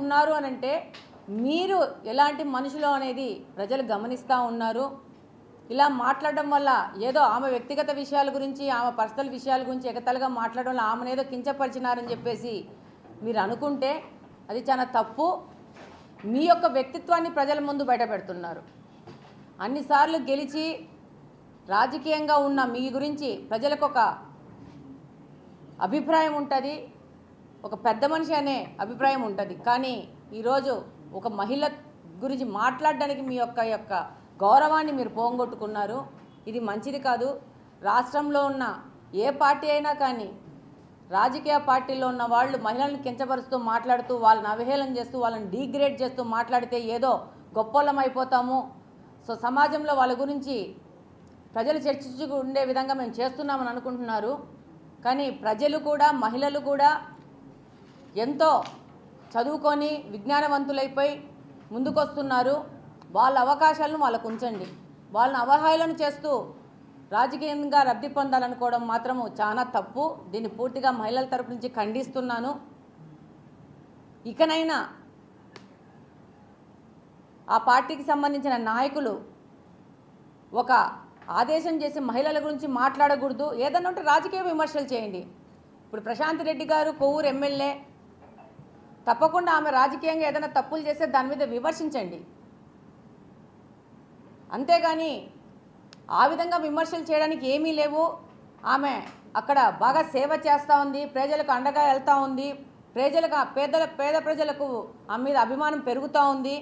మాట్లాడుతున్నారు అనంటే మీరు ఎలాంటి మనుషులు అనేది ప్రజలు గమనిస్తూ ఉన్నారు. ఇలా మాట్లాడడం వల్ల ఏదో ఆమె వ్యక్తిగత విషయాల గురించి, ఆమె పర్సనల్ విషయాల గురించి ఎగతలుగా మాట్లాడడం వల్ల ఆమెను ఏదో కించపరిచినారని చెప్పేసి మీరు అనుకుంటే అది చాలా తప్పు. మీ యొక్క వ్యక్తిత్వాన్ని ప్రజల ముందు బయటపెడుతున్నారు. అన్నిసార్లు గెలిచి రాజకీయంగా ఉన్న మీ గురించి ప్రజలకు ఒక అభిప్రాయం ఉంటుంది, ఒక పెద్ద మనిషి అనే అభిప్రాయం ఉంటుంది. కానీ ఈరోజు ఒక మహిళ గురించి మాట్లాడడానికి మీ యొక్క గౌరవాన్ని మీరు పోగొట్టుకున్నారు. ఇది మంచిది కాదు. రాష్ట్రంలో ఉన్న ఏ పార్టీ అయినా కానీ రాజకీయ పార్టీల్లో ఉన్న వాళ్ళు మహిళలను కించపరుస్తూ మాట్లాడుతూ వాళ్ళని అవహేళన చేస్తూ వాళ్ళని డీగ్రేడ్ చేస్తూ మాట్లాడితే ఏదో గొప్పోళ్ళం అయిపోతాము, సో సమాజంలో వాళ్ళ గురించి ప్రజలు చర్చించుకు ఉండే విధంగా మేము చేస్తున్నామని అనుకుంటున్నారు. కానీ ప్రజలు కూడా మహిళలు కూడా ఎంతో చదువుకొని విజ్ఞానవంతులైపోయి ముందుకొస్తున్నారు. వాళ్ళ అవకాశాలను వాళ్ళకు ఉంచండి. వాళ్ళని అవహేళన చేస్తూ రాజకీయంగా లబ్ధి పొందాలనుకోవడం మాత్రము చాలా తప్పు. దీన్ని పూర్తిగా మహిళల తరపు నుంచి ఖండిస్తున్నాను. ఇకనైనా ఆ పార్టీకి సంబంధించిన నాయకులు ఒక ఆదేశం చేసి మహిళల గురించి మాట్లాడకూడదు. ఏదన్నా ఉంటే రాజకీయ విమర్శలు చేయండి. ఇప్పుడు ప్రశాంత్ రెడ్డి గారు కొవ్వూరు ఎమ్మెల్యే, తప్పకుండా ఆమె రాజకీయంగా ఏదైనా తప్పులు చేస్తే దాని మీద విమర్శించండి. అంతేగాని ఆ విధంగా విమర్శలు చేయడానికి ఏమీ లేవు. ఆమె అక్కడ బాగా సేవ చేస్తూ ఉంది, ప్రజలకు అండగా వెళ్తూ ఉంది, ప్రజలకు పేద ప్రజలకు ఆమె మీద అభిమానం పెరుగుతూ ఉంది.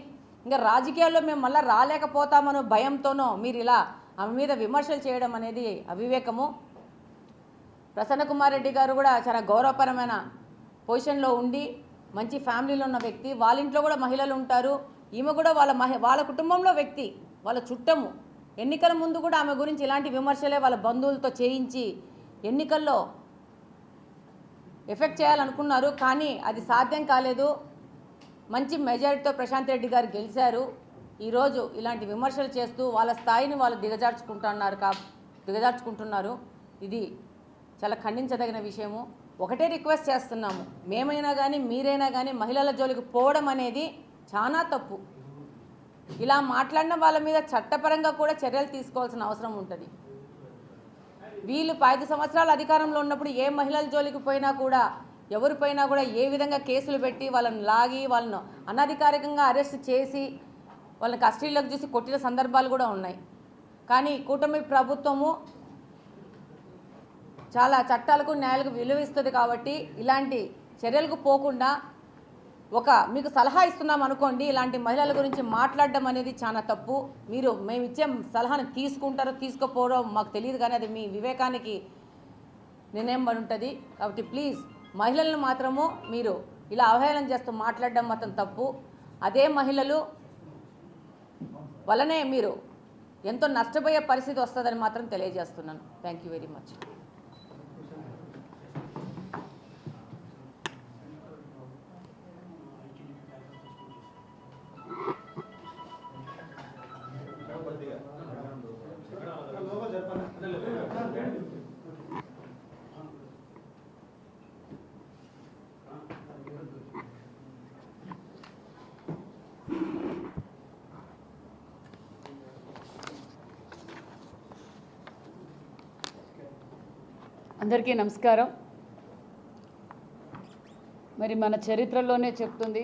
ఇంకా రాజకీయాల్లో మేము మళ్ళీ రాలేకపోతామనో భయంతోనో మీరు ఇలా ఆమె మీద విమర్శలు చేయడం అనేది అవివేకము. ప్రసన్న కుమార్ రెడ్డి గారు కూడా చాలా గౌరవపరమైన పొజిషన్లో ఉండి మంచి ఫ్యామిలీలో ఉన్న వ్యక్తి. వాళ్ళ ఇంట్లో కూడా మహిళలు ఉంటారు. ఈమె కూడా వాళ్ళ కుటుంబంలో వ్యక్తి, వాళ్ళ చుట్టము. ఎన్నికల ముందు కూడా ఆమె గురించి ఇలాంటి విమర్శలే వాళ్ళ బంధువులతో చేయించి ఎన్నికల్లో ఎఫెక్ట్ చేయాలనుకున్నారు. కానీ అది సాధ్యం కాలేదు. మంచి మెజారిటీతో ప్రశాంత్ రెడ్డి గారు గెలిచారు. ఈరోజు ఇలాంటి విమర్శలు చేస్తూ వాళ్ళ స్థాయిని వాళ్ళు దిగజార్చుకుంటున్నారు. ఇది చాలా ఖండించదగిన విషయము. ఒకటే రిక్వెస్ట్ చేస్తున్నాము, మేమైనా కానీ మీరైనా కానీ మహిళల జోలికి పోవడం అనేది చాలా తప్పు. ఇలా మాట్లాడిన వాళ్ళ మీద చట్టపరంగా కూడా చర్యలు తీసుకోవాల్సిన అవసరం ఉంటుంది. వీళ్ళు 5 సంవత్సరాల అధికారంలో ఉన్నప్పుడు ఏ మహిళల జోలికి పోయినా కూడా ఎవరిపైనా కూడా ఏ విధంగా కేసులు పెట్టి వాళ్ళని లాగి వాళ్ళను అనధికారికంగా అరెస్ట్ చేసి వాళ్ళని కస్టడీలోకి చూసి కొట్టిన సందర్భాలు కూడా ఉన్నాయి. కానీ కూటమి ప్రభుత్వము చాలా చట్టాలకు న్యాయాలకు విలువ ఇస్తుంది కాబట్టి ఇలాంటి చర్యలకు పోకుండా మీకు సలహా ఇస్తున్నాం అనుకోండి, ఇలాంటి మహిళల గురించి మాట్లాడడం అనేది చాలా తప్పు. మేము ఇచ్చే సలహాను తీసుకుంటారో తీసుకోపోరో మాకు తెలియదు, కానీ అది మీ వివేకానికి నిర్ణయం పడి ఉంటుంది. కాబట్టి ప్లీజ్ మహిళలను మాత్రము మీరు ఇలా అవహేళన చేస్తూ మాట్లాడడం మాత్రం తప్పు. అదే మహిళలు వల్లనే మీరు ఎంతో నష్టపోయే పరిస్థితి వస్తుందని మాత్రం తెలియజేస్తున్నాను. Thank you very much. అందరికీ నమస్కారం. మరి మన చరిత్రలోనే చెప్తుంది